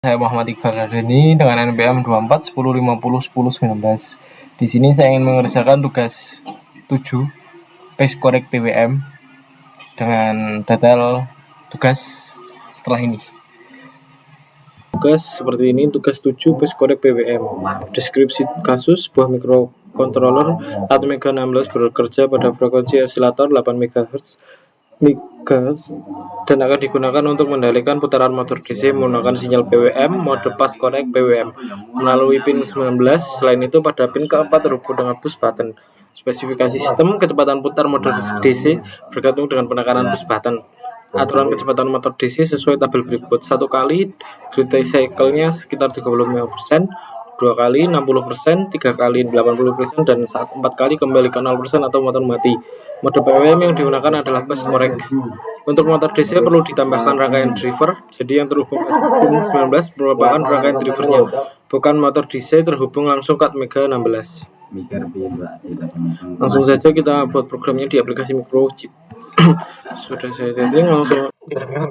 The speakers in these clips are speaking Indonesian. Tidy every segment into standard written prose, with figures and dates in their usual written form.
Saya Muhammad Iqbal Ardeni dengan NPM 24 10 50 10 19. Di sini saya ingin mengerjakan tugas 7 PES korek PWM dengan detail tugas setelah ini. Tugas seperti ini, tugas 7 PES korek PWM. Deskripsi kasus sebuah mikrocontroller Atmega 16 bekerja pada frekuensi osilator 8 MHz dan akan digunakan untuk mengendalikan putaran motor DC menggunakan sinyal PWM mode pas connect PWM melalui pin 19. Selain itu, pada pin keempat terhubung dengan push button. Spesifikasi sistem: kecepatan putar motor DC bergantung dengan penekanan push button. Aturan kecepatan motor DC sesuai tabel berikut: 1 kali duty cycle-nya sekitar 35%, 2 kali 60%, 3 kali 80%, dan saat 4 kali kembali ke 0% atau motor mati. Mode PWM yang digunakan adalah PES korek. Untuk motor DC perlu ditambahkan rangkaian driver, jadi yang terhubung ke pin 19 merupakan rangkaian drivernya, bukan motor DC terhubung langsung ke Atmega 16. Langsung saja kita buat programnya di aplikasi microchip. Sudah saya setting, langsung kita gunakan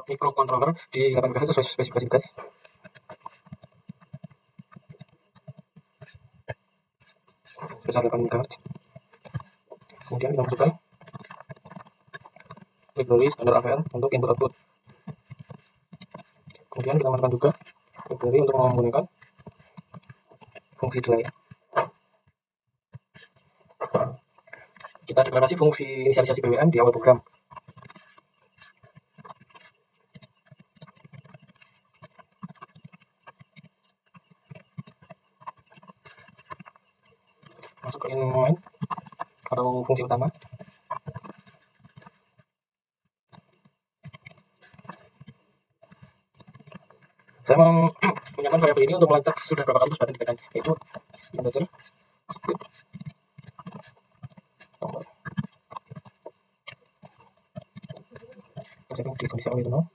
mikrocontroller di 8 MHz sesuai spesifikasi tugas. Besar 8 MHz. Kemudian kita masukkan library standar AVR untuk input output. Kemudian kita masukkan juga library untuk menggunakan fungsi delay. Kita deklarasi fungsi inisialisasi PWM di awal program. Masuk ke main atau fungsi utama. Saya menyiapkan variabel ini untuk melacak sudah berapa kali push button ditekan, yaitu integer step tombol. Kita setting di kondisi awal itu 0.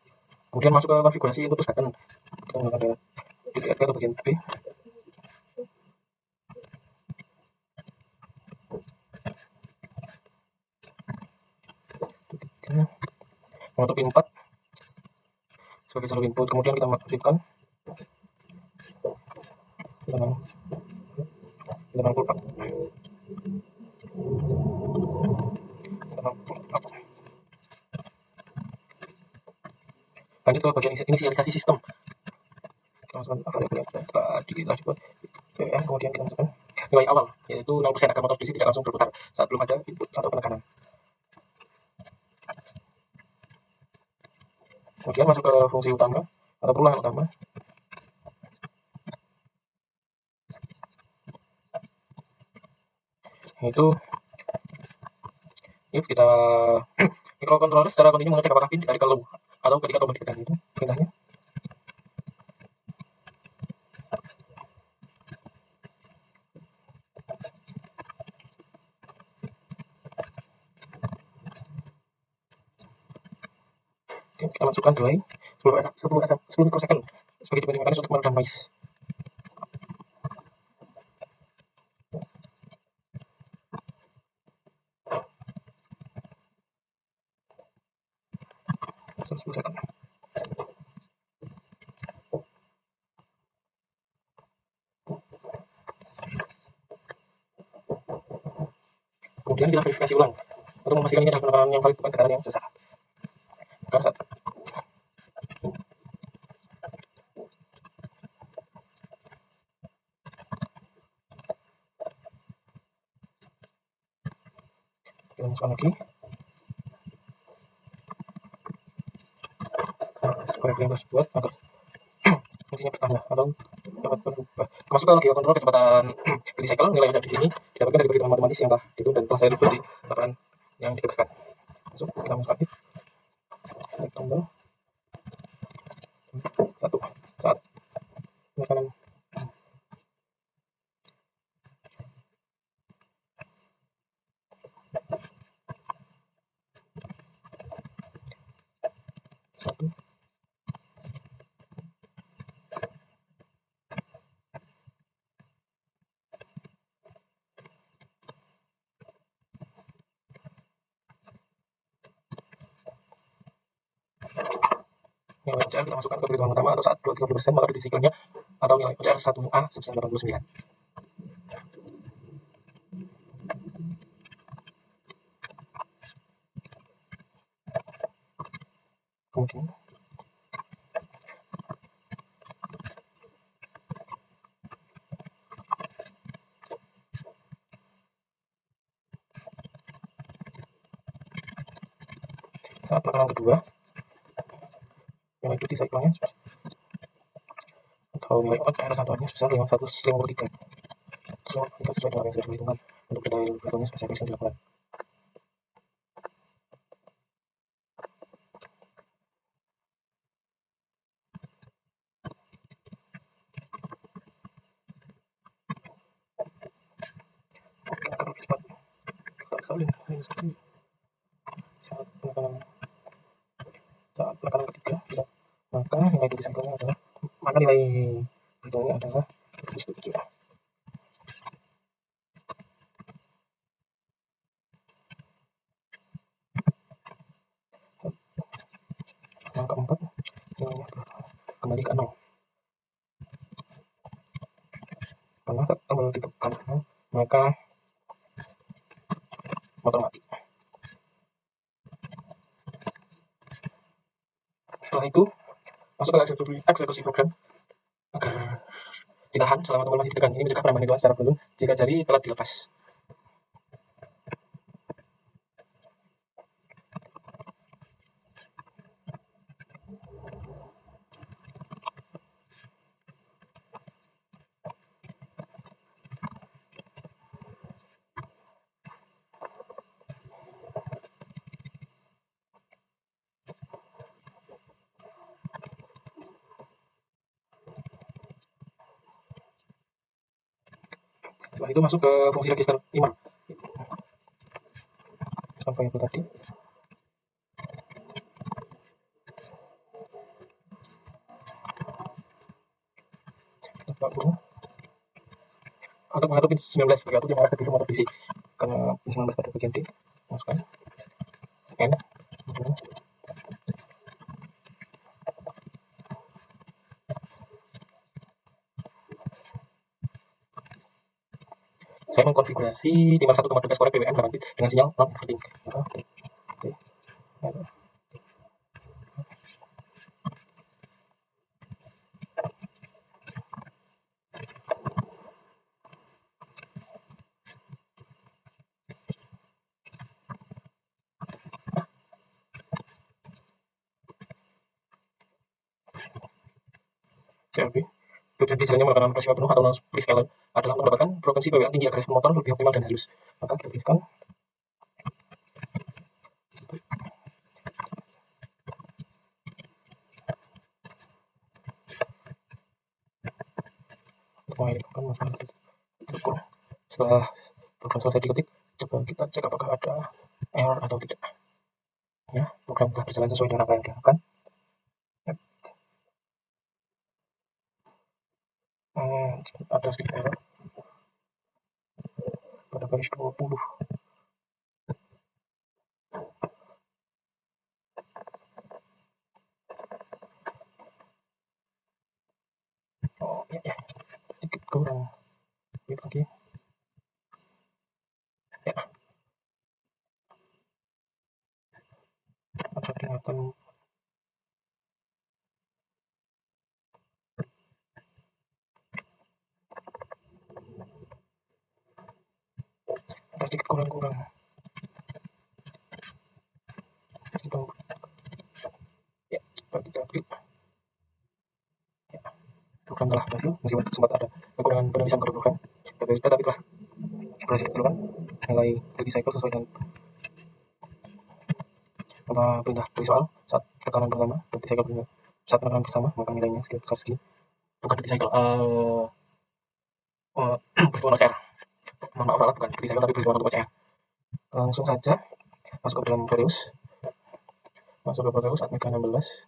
Kemudian masuk ke konfigurasi input push button. Kita menggunakan DTFP atau bagian B. Untuk pin 4 sebagai jalur input. Kemudian kita aktifkan dengan 84. Lanjut ke bagian inisialisasi sistem. Kita masukkan variabel yang telah dibuat PWM, kemudian kita masukkan nilai awal, yaitu 0% agar motor DC tidak langsung berputar saat belum ada input atau penekanan. Kemudian masuk ke fungsi utama atau perulangan utama. Yaitu if kita microcontroller secara kontinu mengecek apakah pin ditarik ke low atau ketika tombol ditekan, itu perintahnya. Kita masukkan delay 10 mikrosecond sebagai depending mekanis untuk meredam noise. Kemudian kita verifikasi ulang untuk memastikan ini adalah penekanan yang valid, bukan tekanan yang sesat. Agar saat kita masukkan lagi korek yang tersebut agar fungsinya bertambah atau dapat berubah. Masuk ke logika kontrol kecepatan duty cycle, nilai yang ada di sini didapatkan dari perhitungan matematis yang telah dihitung dan telah saya sebut di laporan yang ditugaskan. Masuk, kita masuk aktif, klik tombol 1 saat penekanan. nilai OCR kita masukkan ke perhitungan pertama atau saat 30%, maka duty cycle-nya atau nilai OCR 1A sebesar 89. Kemudian saat penekanan kedua, nilai duty cycle-nya atau nilai OCR satuannya sebesar 153. Sesuai dengan yang sudah diperhitungkan. Untuk detail berikutnya spesifikasi yang dilakukan. Oke, akan lebih cepat. Tak salin. Saat penekanan ketiga, maka nilai duty cycle-nya adalah, maka nilai perhitungannya adalah 77. Yang keempat, nilainya kembali ke 0. Karena saat tombol ditekan, maka motor mati. Setelah itu, masuk ke eksekusi program agar ditahan selama tombol masih ditekan. Ini mencegah penambahan hitungan secara beruntun jika jari telah dilepas. Setelah itu masuk ke fungsi register timer. Sampai itu tadi. Untuk mengatur pin 19 sebagai output yang mengarah ke tidur motor DC. Karena pin 19 pada bagian D, masukkan N. Saya mengkonfigurasi timer 1,12 korek PWM 8 bit dengan sinyal non-inverting. CLB. Tujuan desainnya menggunakan operasi penuh atau non-prescaler adalah untuk mendapatkan frekuensi PWM tinggi agar respon motor lebih optimal dan halus. Maka kita pilihkan untuk mengalihkan masalah ukur. Setelah program selesai diketik, coba kita cek apakah ada error atau tidak. Ya, program telah berjalan sesuai dengan apa yang diharapkan. Ada sedikit error pada baris 20. Oh ya, sedikit kurang. Itu lagi. Ya. Ada peringatan. Ada sedikit kurang-kurang. Ya, coba kita pilih. Ya. Program telah berhasil, meskipun sempat ada kekurangan penulisan kode program, tapi telah berhasil ditentukan nilai duty cycle sesuai dengan perintah dari soal. Saat tekanan pertama, duty cycle saat penekanan bersama, maka nilainya sekitar segi. Bukan duty cycle, perhitungan OCR. Maaf, bukan duty cycle tapi perhitungan untuk OCR. Langsung saja masuk ke dalam Proteus. Masuk ke Proteus Atmega 16.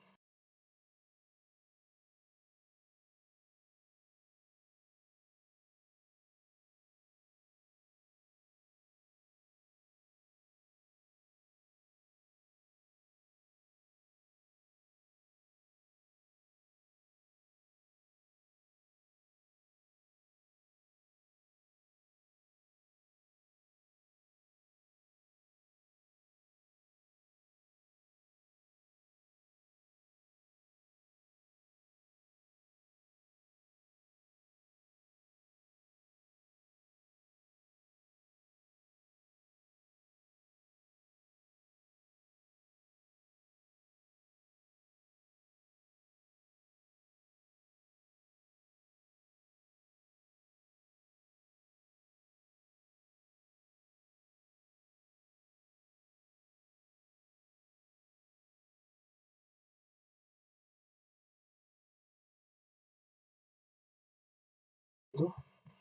itu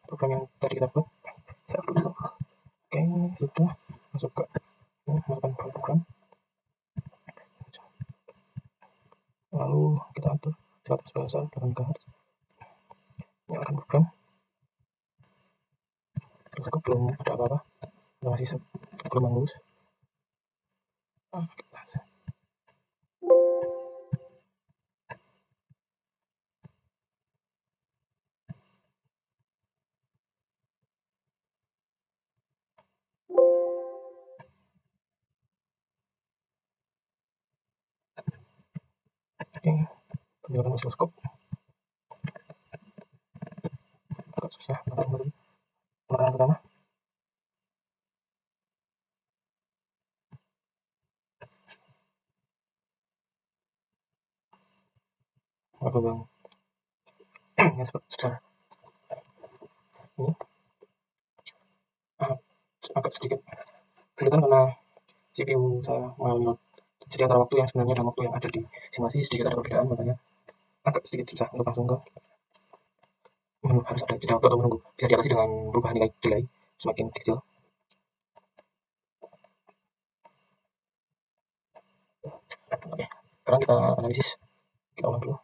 program yang tadi kita buat. Saya dulu. Oke, sudah masuk ke melakukan program. Lalu kita atur 100 bahasa 8 MHz. Nyalakan program. Terus aku belum ada apa-apa, masih gelombang lurus. Oke, tinggalkan oscilloscope. Agak susah, penekanan pertama. Aku bang yang sebesar ini agak sedikit kesulitan karena CPU saya mengalami jadi antara waktu yang sebenarnya dan waktu yang ada di simulasi sedikit ada perbedaan, makanya agak sedikit susah untuk langsung ke harus ada jeda waktu atau menunggu. Bisa diatasi dengan berubah nilai delay semakin kecil. Oke, sekarang kita analisis. Kita ulang dulu.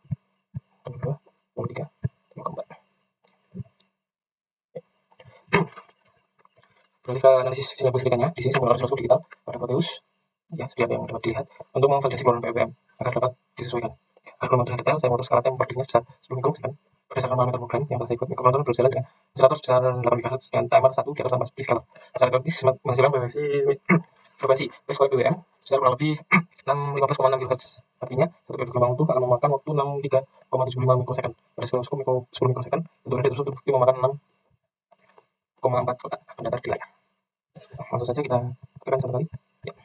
Yang kedua, yang ketiga, yang keempat. Beralih ke analisis sinyal kelistrikannya. Di sini saya menggunakan oscilloscope digital pada Proteus. Ya, seperti apa yang dapat dilihat untuk memvalidasi keluaran PWM agar dapat disesuaikan. Agar gelombang detail, saya mengatur skala tempo per detiknya sebesar 10 mikrosekan berdasarkan parameter program yang telah saya ikut. Mikrokontroller berjalan dengan oscillator sebesar 8 MHz dengan timer 1 di atas tambah split scalar. Secara teoritis menghasilkan frekuensi base korek PWM sebesar kurang lebih 15,6 kHz. Artinya, satu periode gelombang utuh akan memakan waktu 63,75 mikrosekan. Pada oscilloscope 10 mikrosekan, untuk radio tersebut terbukti memakan 6,4 kotak pendatar di layar. Langsung saja kita tekan satu kali. Ya.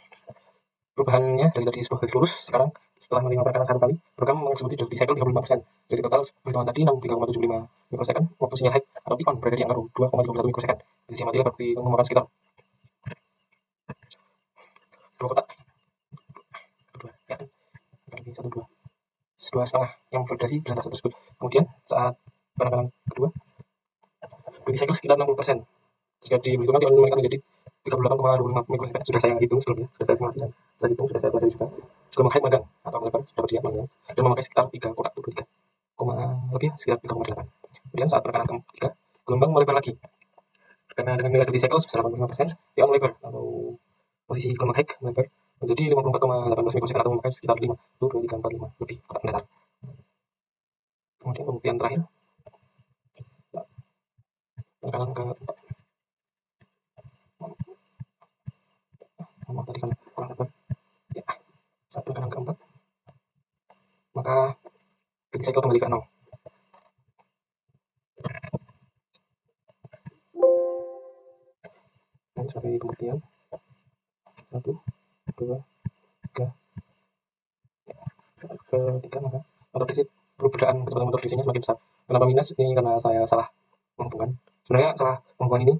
Perubahannya dari tadi sebuah garis lurus, sekarang setelah menerima perekanan satu kali, program mengeksekusi delta cycle 35%. Dari total perhitungan tadi 63,75 mikrosekan, waktu sinyal high atau peak on berada di angka 2,31 mikrosekan. Jadi mati berarti memakan sekitar 2 kotak. Kedua, ya kan? Kali 2,5 yang validasi presentasi tersebut. Kemudian saat perekanan kedua, delta cycle sekitar 60%. Jika dihitung nanti meningkat menjadi 38,25 mikrosekan. Sudah saya hitung sebelumnya, sudah saya simulasi dan saya hitung, sudah saya pelajari juga. Juga menghack magang atau melebar dapat dilihat magang dan memakai sekitar 3 kotak 23, lebih sekitar 3,8. Kemudian saat perekanan ketiga, gelombang melebar lagi. Karena dengan nilai delta cycle sebesar 85%, dia melebar atau posisi gelombang hack melebar menjadi 54,18 mikrosekan atau memakai sekitar 5, 2, 3, 4, 5 lebih kotak pendatar. Kemudian pembuktian terakhir, perekanan keempat. Tadi kan kurang tepat. Ya, saat perekanan keempat, maka delta cycle kembali ke 0. Dan sebagai pembuktian, 1, 2, 3. Ketiga, maka motor DC perbedaan kecepatan motor DC-nya semakin besar. Kenapa minus? Ini karena saya salah menghubungkan. Sebenarnya salah penghubungan ini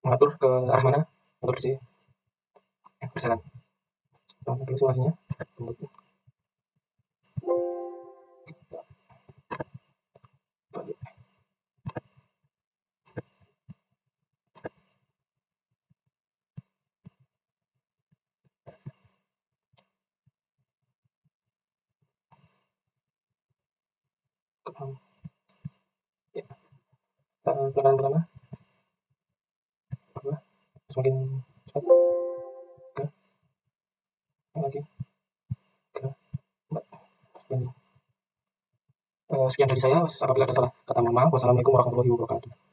mengatur ke arah mana motor DC berjalan. Kita ambil simulasinya. Ya. Perekanan pertama, kedua, semakin cepat, lagi, 3, 4, sekian dari saya. Apabila ada salah kata, mohon maaf. Wassalamualaikum warahmatullahi wabarakatuh.